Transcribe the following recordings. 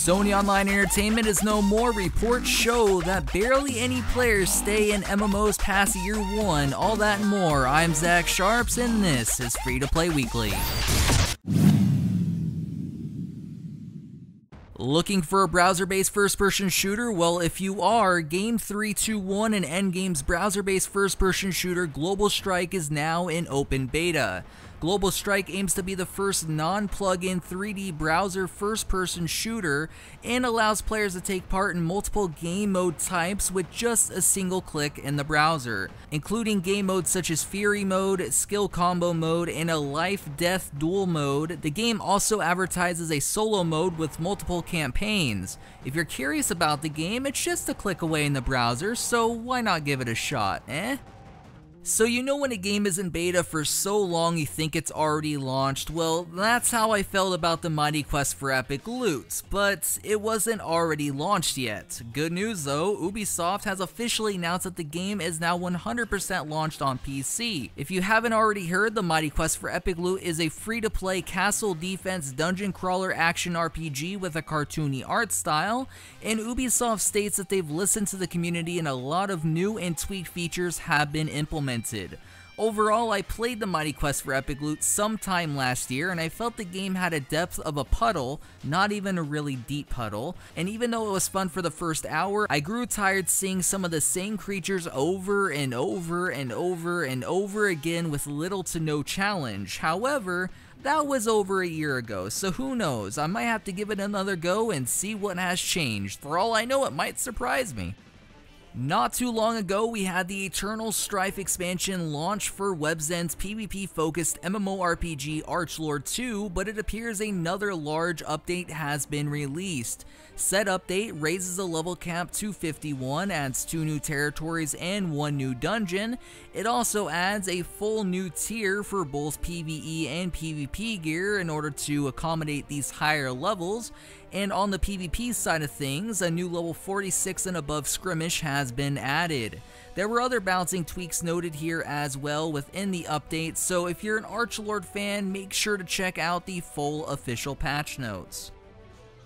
Sony Online Entertainment is no more. Reports show that barely any players stay in MMOs past year 1. All that and more. I'm Zach Sharps, and this is Free to Play Weekly. Looking for a browser-based first-person shooter? Well, if you are, Game 321 and Endgame's browser-based first-person shooter Global Strike is now in open beta. Global Strike aims to be the first non-plug-in 3D browser first-person shooter and allows players to take part in multiple game mode types with just a single click in the browser, including game modes such as Fury mode, skill combo mode, and a life-death duel mode. The game also advertises a solo mode with multiple campaigns. If you're curious about the game, it's just a click away in the browser, so why not give it a shot, eh? So you know when a game is in beta for so long you think it's already launched? Well, that's how I felt about the Mighty Quest for Epic Loot, but it wasn't already launched yet. Good news though, Ubisoft has officially announced that the game is now 100% launched on PC. If you haven't already heard, the Mighty Quest for Epic Loot is a free-to-play castle defense dungeon crawler action RPG with a cartoony art style, and Ubisoft states that they've listened to the community and a lot of new and tweaked features have been implemented. Overall, I played the Mighty Quest for Epic Loot sometime last year, and I felt the game had a depth of a puddle, not even a really deep puddle, and even though it was fun for the first hour, I grew tired seeing some of the same creatures over and over and over and over again with little to no challenge. However, that was over a year ago, so who knows, I might have to give it another go and see what has changed. For all I know, it might surprise me. Not too long ago, we had the Eternal Strife expansion launch for WebZen's PvP-focused MMORPG ArchLord 2, but it appears another large update has been released. Said update raises the level cap to 51, adds 2 new territories and 1 new dungeon. It also adds a full new tier for both PvE and PvP gear in order to accommodate these higher levels. And on the PvP side of things, a new level 46 and above skirmish has been added. There were other bouncing tweaks noted here as well within the update, so if you're an ArchLord fan, make sure to check out the full official patch notes.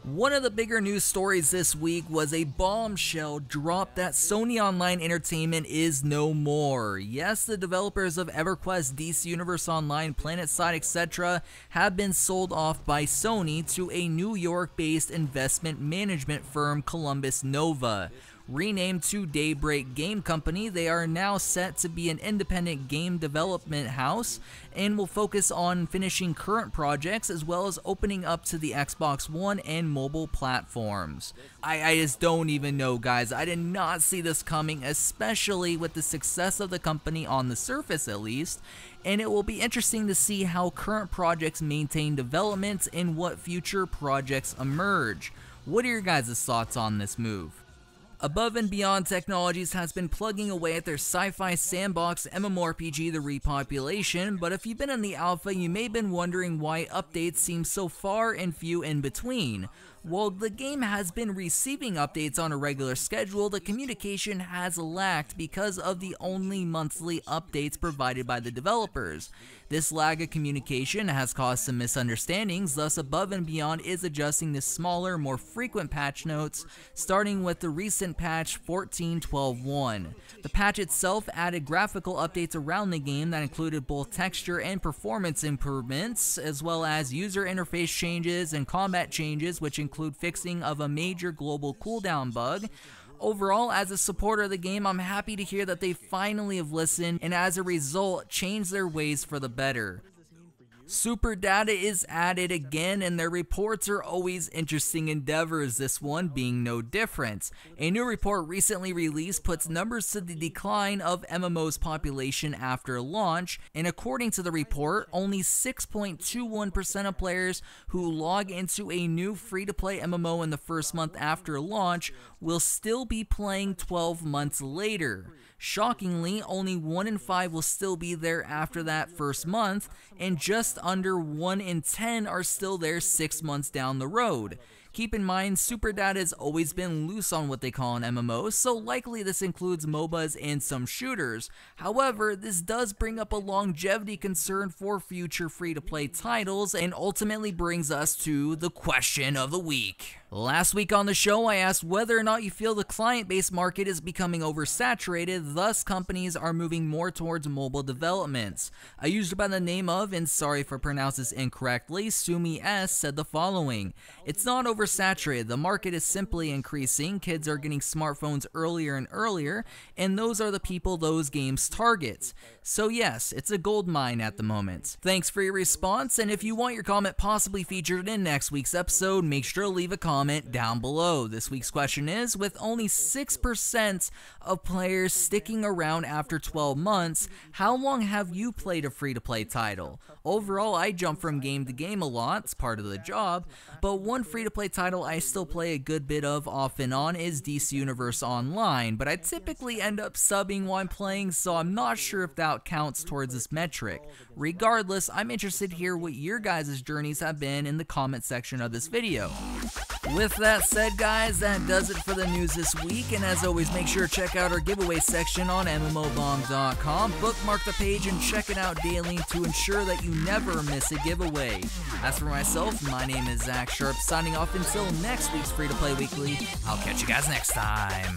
One of the bigger news stories this week was a bombshell drop that Sony Online Entertainment is no more. Yes, the developers of EverQuest, DC Universe Online, PlanetSide, etc. have been sold off by Sony to a New York-based investment management firm, Columbus Nova. Renamed to Daybreak Game Company, they are now set to be an independent game development house and will focus on finishing current projects as well as opening up to the Xbox One and mobile platforms. I just don't even know, guys. I did not see this coming, especially with the success of the company on the surface at least, and it will be interesting to see how current projects maintain development and what future projects emerge. What are your guys' thoughts on this move? Above and Beyond Technologies has been plugging away at their sci-fi sandbox MMORPG The Repopulation, but if you've been in the alpha, you may have been wondering why updates seem so far and few in between. While the game has been receiving updates on a regular schedule, the communication has lacked because of the only monthly updates provided by the developers. This lag of communication has caused some misunderstandings, thus Above and Beyond is adjusting to smaller, more frequent patch notes, starting with the recent patch 14.12.1. The patch itself added graphical updates around the game that included both texture and performance improvements, as well as user interface changes and combat changes, which include fixing of a major global cooldown bug. Overall, as a supporter of the game, I'm happy to hear that they finally have listened and as a result changed their ways for the better. SuperData is added again, and their reports are always interesting endeavors, this one being no different. A new report recently released puts numbers to the decline of MMO's population after launch, and according to the report, only 6.21% of players who log into a new free-to-play MMO in the first month after launch will still be playing 12 months later. Shockingly, only 1 in 5 will still be there after that first month, and just under 1 in 10 are still there 6 months down the road. Keep in mind, SuperData has always been loose on what they call an MMO, so likely this includes MOBAs and some shooters. However, this does bring up a longevity concern for future free-to-play titles, and ultimately brings us to the question of the week. Last week on the show, I asked whether or not you feel the client-based market is becoming oversaturated, thus companies are moving more towards mobile developments. A user by the name of, and sorry if I pronounce this incorrectly, Sumi S said the following: "It's not oversaturated, the market is simply increasing, kids are getting smartphones earlier and earlier, and those are the people those games target. So yes, it's a gold mine at the moment." Thanks for your response, and if you want your comment possibly featured in next week's episode, make sure to leave a comment down below. This week's question is, with only 6% of players sticking around after 12 months, how long have you played a free-to-play title? Overall, I jump from game to game a lot, it's part of the job, but one free-to-play title I still play a good bit of off and on is DC Universe Online, but I typically end up subbing while I'm playing, so I'm not sure if that counts towards this metric. Regardless, I'm interested to hear what your guys' journeys have been in the comment section of this video. With that said, guys, that does it for the news this week, and as always, make sure to check out our giveaway section on mmobomb.com, bookmark the page, and check it out daily to ensure that you never miss a giveaway. As for myself, my name is Zach Sharp, signing off until next week's Free to Play Weekly. I'll catch you guys next time.